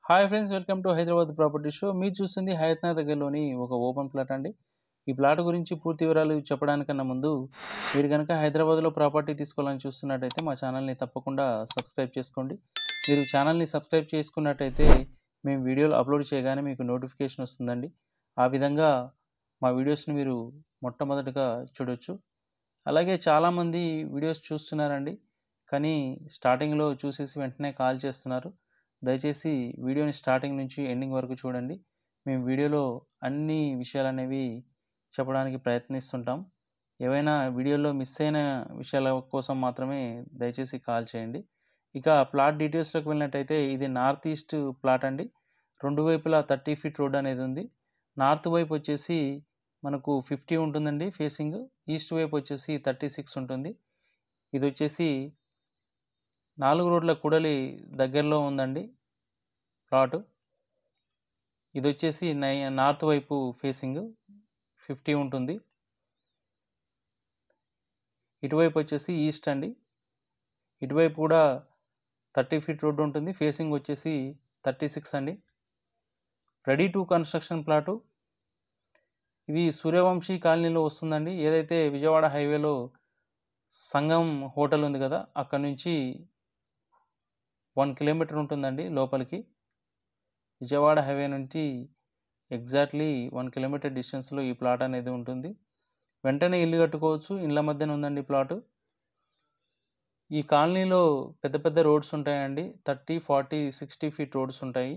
Hi friends, welcome to Hyderabad property show. మీరు చూస్తుంది హయత్ నగర్ దగ్గరలోని ఒక ఓపెన్ ప్లాట్ అండి. ఈ ప్లాట్ గురించి పూర్తి వివరాలు చెప్పడానికన్నా ముందు మీరు కనుక హైదరాబాద్లో ప్రాపర్టీ తీసుకోవాలని చూస్తున్నట్టయితే మా ఛానల్ని తప్పకుండా సబ్స్క్రైబ్ చేసుకోండి. మీరు ఛానల్ని సబ్స్క్రైబ్ చేసుకున్నట్టయితే మేము వీడియోలు అప్లోడ్ చేయగానే మీకు నోటిఫికేషన్ వస్తుందండి. ఆ విధంగా మా వీడియోస్ని మీరు మొట్టమొదటిగా చూడొచ్చు. అలాగే చాలామంది వీడియోస్ చూస్తున్నారండి, కానీ స్టార్టింగ్లో చూసేసి వెంటనే కాల్ చేస్తున్నారు. దయచేసి వీడియోని స్టార్టింగ్ నుంచి ఎండింగ్ వరకు చూడండి. మేము వీడియోలో అన్ని విషయాలనేవి చెప్పడానికి ప్రయత్నిస్తుంటాం. ఏవైనా వీడియోలో మిస్ అయిన విషయాల కోసం మాత్రమే దయచేసి కాల్ చేయండి. ఇక ప్లాట్ డీటెయిల్స్లోకి వెళ్ళినట్టయితే ఇది నార్త్ ఈస్ట్ ప్లాట్ అండి. రెండు వైపులా 30 ఫీట్ రోడ్ అనేది ఉంది. నార్త్ వైపు వచ్చేసి మనకు 50 ఉంటుందండి ఫేసింగ్. ఈస్ట్ వైపు వచ్చేసి 36 ఉంటుంది. ఇది వచ్చేసి 4 రోడ్ల కూడలి దగ్గరలో ఉందండి ప్లాటు. ఇది వచ్చేసి నార్త్ వైపు ఫేసింగ్ 50 ఉంటుంది. ఇటువైపు వచ్చేసి ఈస్ట్ అండి. ఇటువైపు కూడా 30 ఫీట్ రోడ్డు ఉంటుంది. ఫేసింగ్ వచ్చేసి 36 అండి. Ready to construction plot. ఇది సూర్యవంశీ కాలనీలో వస్తుందండి. ఏదైతే విజయవాడ హైవేలో సంగం హోటల్ ఉంది కదా, అక్కడ నుంచి 1 కిలోమీటర్ ఉంటుందండి లోపలికి. విజయవాడ హైవే నుంచి ఎగ్జాక్ట్లీ 1 కిలోమీటర్ డిస్టెన్స్లో ఈ ప్లాట్ అనేది ఉంటుంది. వెంటనే ఇల్లు కట్టుకోవచ్చు. ఇళ్ళ మధ్యన ఉందండి ప్లాటు. ఈ కాలనీలో పెద్ద పెద్ద రోడ్స్ ఉంటాయండి. 30, 40, 60 ఫీట్ రోడ్స్ ఉంటాయి.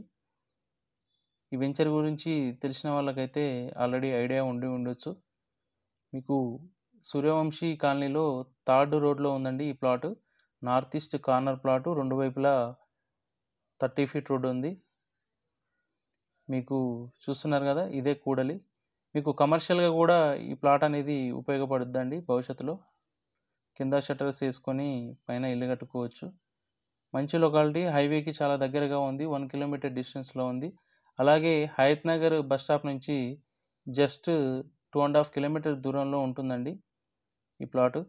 ఈ వెంచర్ గురించి తెలిసిన వాళ్ళకైతే ఆల్రెడీ ఐడియా ఉండొచ్చు. మీకు సూర్యవంశీ కాలనీలో 3rd రోడ్లో ఉందండి ఈ plot. North east corner plot. రెండు వైపులా 30 ఫీట్ రోడ్డు ఉంది. మీకు చూస్తున్నారు కదా, ఇదే కూడలి. మీకు కమర్షియల్గా కూడా ఈ ప్లాట్ అనేది ఉపయోగపడుద్దండి భవిష్యత్తులో. కింద షట్టర్స్ వేసుకొని పైన ఇల్లు కట్టుకోవచ్చు. మంచి లొకాలిటీ, హైవేకి చాలా దగ్గరగా ఉంది. 1 కిలోమీటర్ డిస్టెన్స్లో ఉంది. అలాగే హయత్ నగర్ బస్ స్టాప్ నుంచి జస్ట్ 2.5 కిలోమీటర్ దూరంలో ఉంటుందండి ఈ ప్లాటు.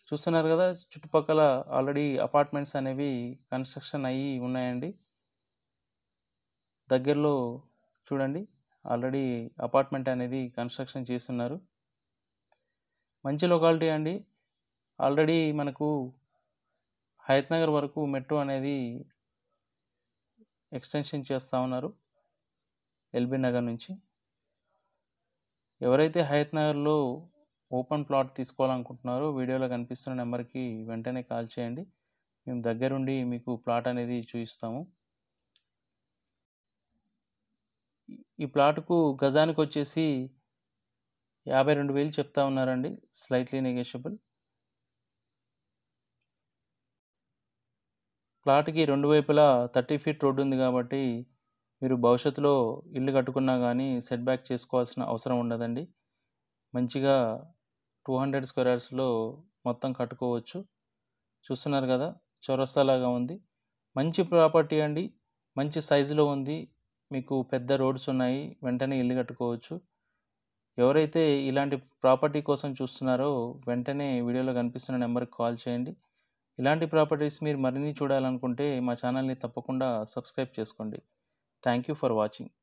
చూస్తున్నారు కదా, చుట్టుపక్కల ఆల్రెడీ అపార్ట్మెంట్స్ అనేవి కన్స్ట్రక్షన్ అయ్యి ఉన్నాయండి. దగ్గరలో చూడండి, ఆల్రెడీ అపార్ట్మెంట్ అనేది కన్స్ట్రక్షన్ చేస్తున్నారు. మంచి లొకాలిటీ అండి. ఆల్రెడీ మనకు హయత్ నగర్ వరకు మెట్రో అనేది ఎక్స్టెన్షన్ చేస్తూ ఉన్నారు ఎల్బీ నగర్ నుంచి. ఎవరైతే హయత్ నగర్లో ఓపెన్ ప్లాట్ తీసుకోవాలనుకుంటున్నారో వీడియోలో కనిపిస్తున్న నెంబర్కి వెంటనే కాల్ చేయండి. మేము దగ్గరుండి మీకు ప్లాట్ అనేది చూపిస్తాము. ఈ ప్లాట్కు గజానికి వచ్చేసి 52,000 చెప్తా ఉన్నారండి. Slightly negotiable. ప్లాట్కి రెండు వైపులా 30 ఫీట్ రోడ్డు ఉంది కాబట్టి మీరు భవిష్యత్తులో ఇల్లు కట్టుకున్నా కానీ సెట్ బ్యాక్ చేసుకోవాల్సిన అవసరం ఉండదండి. మంచిగా 200 స్క్వేర్ యార్డ్స్లో మొత్తం కట్టుకోవచ్చు. చూస్తున్నారు కదా, చౌరస్తాలాగా ఉంది. మంచి ప్రాపర్టీ అండి. మంచి సైజులో ఉంది. మీకు పెద్ద రోడ్స్ ఉన్నాయి. వెంటనే ఇల్లు కట్టుకోవచ్చు. ఎవరైతే ఇలాంటి ప్రాపర్టీ కోసం చూస్తున్నారో వెంటనే వీడియోలో కనిపిస్తున్న నెంబర్కి కాల్ చేయండి. ఇలాంటి ప్రాపర్టీస్ మీరు మరిన్ని చూడాలనుకుంటే మా ఛానల్ని తప్పకుండా సబ్స్క్రైబ్ చేసుకోండి. Thank you for watching.